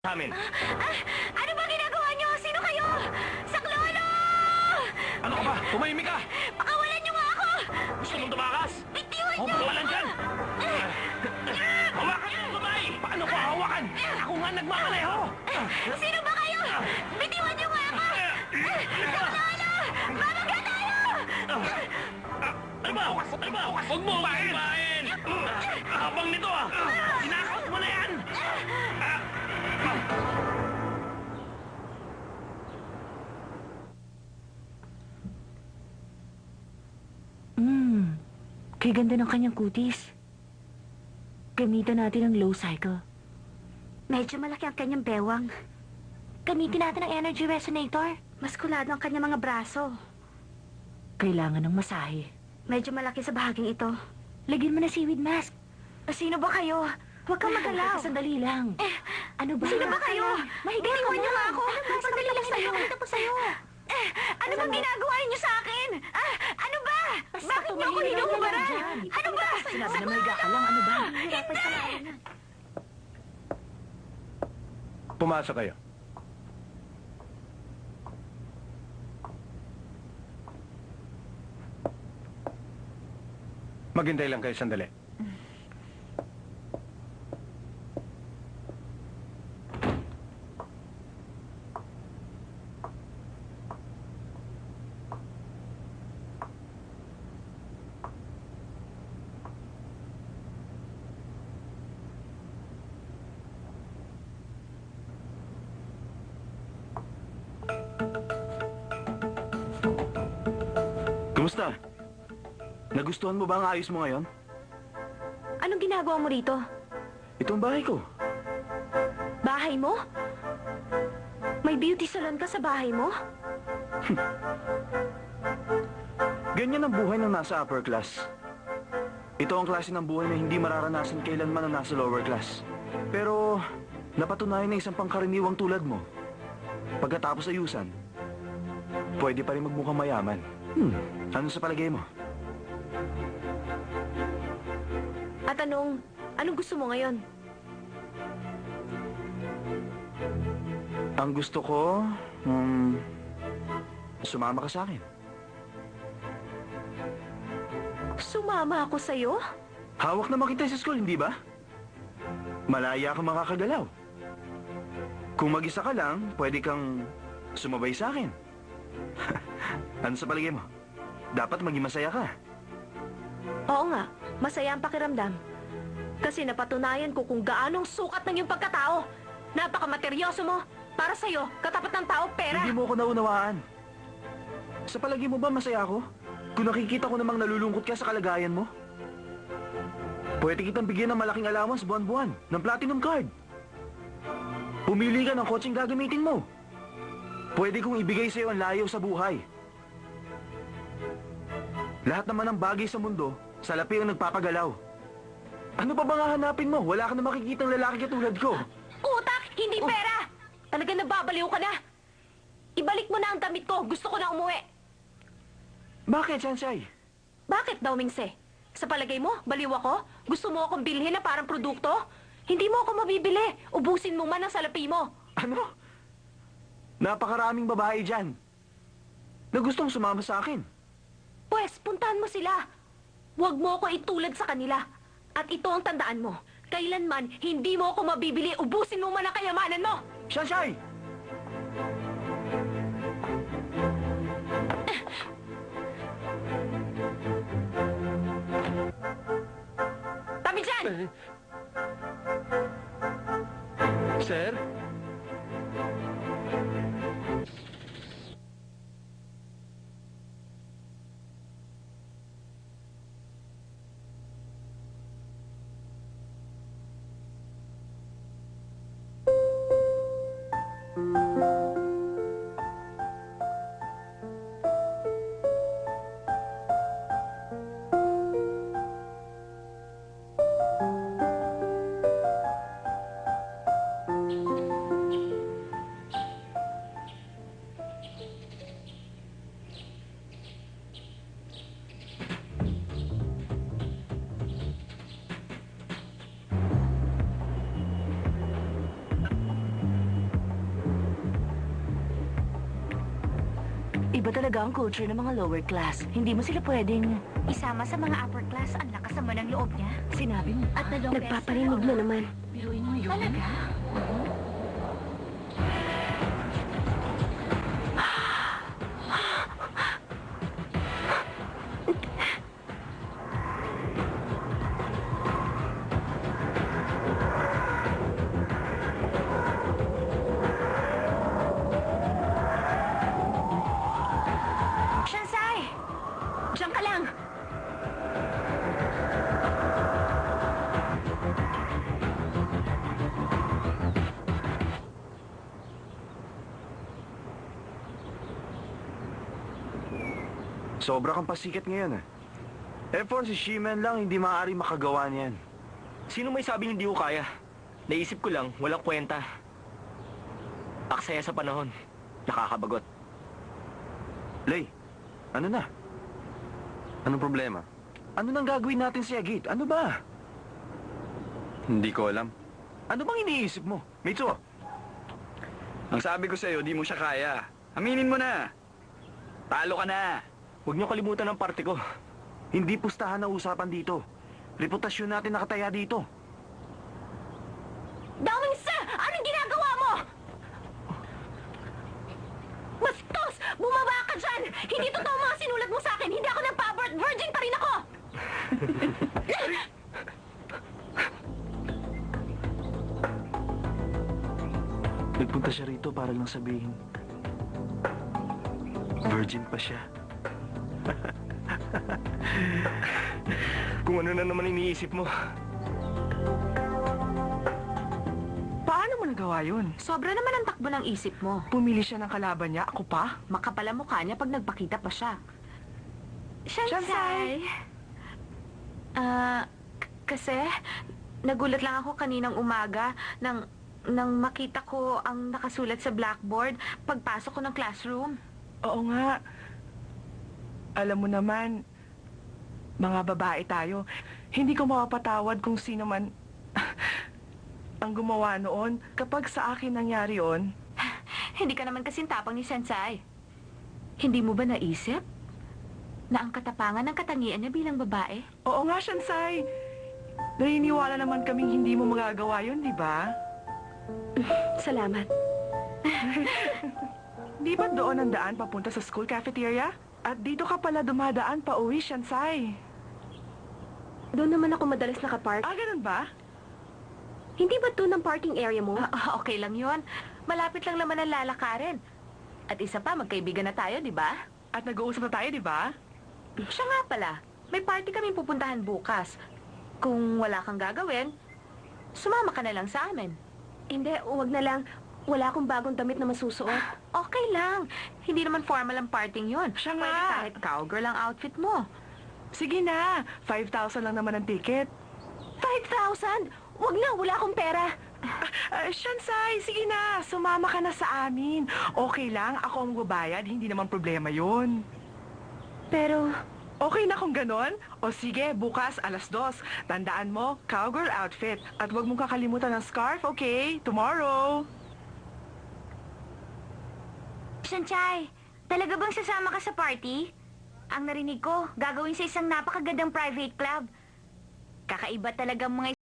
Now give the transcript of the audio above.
Amin. Ano ba ginagawa niyo? Sino kayo? Saklolo! Ano ka ba? Tumahimik ka! Pakawalan niyo nga ako! Gusto mong tumakas? Bitiwan O, niyo! pakawalan dyan! Hawakan mo, babae! Paano ko hawakan? Ako nga nagmamaneho! Sino ba kayo? Bitiwan niyo nga ako! Saklolo! Babagla tayo! Ano ba? Ano ba? Huwag mo kumain! Habang nito ah! Sinakaut mo na yan! Kay ganda ng kanyang kutis. Gamitan natin ang low cycle. Medyo malaki ang kanyang bewang. Gamitin natin ang energy resonator. Maskulado ang kanyang mga braso. Kailangan ng masahe. Medyo malaki sa bahaging ito. Lagyan mo na seaweed mask. Sino ba kayo? Huwag kang magalaw. Sandali lang. Ano ba? Sino ba kayo? Mahiga ka Bitiwan niyo na. nga ako. Sandali lang sa'yo. Ito po sa'yo. Ano bang ginagawa niyo sa akin? Ano ba? Bakit niyo ako hinuhubaran? Ano ba? Sinabi na mahiga ka lang. Ano ba? Pumasok kayo. Maghintay lang kayo sandali. Kumusta? Nagustuhan mo ba ang ayos mo ngayon? Anong ginagawa mo rito? Ito ang bahay ko. Bahay mo? May beauty salon ka sa bahay mo? Ganyan ang buhay ng nasa upper class. Ito ang klase ng buhay na hindi mararanasan kailanman ng nasa lower class. Pero napatunayan ng isang pangkaraniwang tulad mo. Pagkatapos ayusan, pwede pa rin magmukhang mayaman. Ano sa palagay mo? At anong gusto mo ngayon? Ang gusto ko, sumama ka sa akin. Sumama ako sa'yo? Hawak naman kita sa school, hindi ba? Malaya kang makakagalaw. Kung mag-isa ka lang, pwede kang sumabay sa akin. Ano sa palagay mo? Dapat maging masaya ka. Oo nga, masaya ang pakiramdam. Kasi napatunayan ko kung gaanong sukat ng iyong pagkatao. Napakamateryoso mo. Para sa'yo, katapat ng tao, pera. Hindi mo ako naunawaan. Sa palagay mo ba masaya ako? Kung nakikita ko namang nalulungkot ka sa kalagayan mo? Pwede kitang bigyan ng malaking allowance buwan-buwan ng platinum card. Pumili ka ng kotseng gagamitin mo. Pwede kong ibigay sa'yo ang layo sa buhay. Lahat naman ng bagay sa mundo, salapi ang nagpapagalaw. Ano pa bang hahanapin mo? Wala ka na makikitang lalaki katulad ko. Utak, hindi pera! Talaga nababaliw ka na. Ibalik mo na ang damit ko. Gusto ko na umuwi. Bakit, Sansay? Bakit daw, Mingse? Sa palagay mo, baliw ako? Gusto mo akong bilhin na parang produkto? Hindi mo ako mabibili. Ubusin mo man ang salapi mo. Ano? Napakaraming babae dyan na gustong sumama sa akin. Pwes, puntahan mo sila. Huwag mo ako itulad sa kanila. At ito ang tandaan mo. Kailanman, hindi mo ako mabibili. Ubusin mo man ang kayamanan mo. Sansay! Tabi dyan! Sir? Iba talaga ang culture ng mga lower class. Hindi mo sila pwedeng... Isama sa mga upper class, ang lakas naman ng loob niya. Sinabi mo. At dalawang Nagpaparinig na naman. Biruin mo yun. Talaga? Shansai! Diyan ka lang! Sobra kang pasikat ngayon, F4 si Shimen lang, hindi maaari makagawa niyan. Sino may sabing hindi ko kaya? Naisip ko lang, walang kwenta. Aksaya sa panahon. Nakakabagot. Lay, ano na? Anong problema? Ano nang gagawin natin si Agit? Ano ba? Hindi ko alam. Ano bang iniisip mo? Mitsuo? Ang sabi ko sa'yo, di mo siya kaya. Aminin mo na. Talo ka na. Huwag niyo kalimutan ang parte ko. Hindi pustahan na usapan dito. Reputasyon natin nakataya dito. Daming sa! Anong ginagawa mo? Bastos! Bumaba ka dyan! Hindi totoo mga sinulat mo sa akin! Hindi ako nagpa-abort! Virgin pa rin ako! Nagpunta siya rito para lang sabihin. Virgin pa siya. Kung ano na naman iniisip mo. Paano mo nagawa yun? Sobra naman ang takbo ng isip mo. Pumili siya ng kalaban niya, ako pa? Makapal ang mukha niya pag nagpakita pa siya. Shansai! Kasi nagulat lang ako kaninang umaga nang makita ko ang nakasulat sa blackboard pagpasok ko ng classroom. Oo nga. Alam mo naman, mga babae tayo, hindi ko mapapatawad kung sino man ang gumawa noon. Kapag sa akin nangyari yon, Hindi ka naman kasing tapang ni Sensei. Hindi mo ba naisip na ang katapangan ng katangian niya bilang babae? oo nga, Shansai. Naniniwala naman kaming hindi mo magagawa yun, di ba? Salamat. Di ba doon ang daan papunta sa school cafeteria? At dito ka pala dumadaan pa uwi, Shansai. Doon naman ako madalas nakapark. Ah, ganun ba? Hindi ba doon ang parking area mo? Okay lang yon. Malapit lang naman ang lalakarin. At isa pa, magkaibigan na tayo, di ba? At nag-uusap na tayo, di ba? Siya nga pala, may party kaming pupuntahan bukas. Kung wala kang gagawin, sumama ka na lang sa amin. Hindi, huwag na lang. Wala akong bagong damit na masusuot. Okay lang. Hindi naman formal ang parting yon. Siya nga. Pwede kahit cowgirl ang outfit mo. Sige na, 5,000 lang naman ang ticket. 5,000? Huwag na, wala akong pera. Shansai, sige na, sumama ka na sa amin. Okay lang, ako ang babayad, hindi naman problema yun. Pero, Okay na kung ganon? O sige, bukas alas 2. Tandaan mo, cowgirl outfit. At huwag mong kakalimutan ng scarf, okay? Tomorrow. Shansai, talaga bang sasama ka sa party? Ang narinig ko, gagawin sa isang napakagandang private club. Kakaiba talaga mga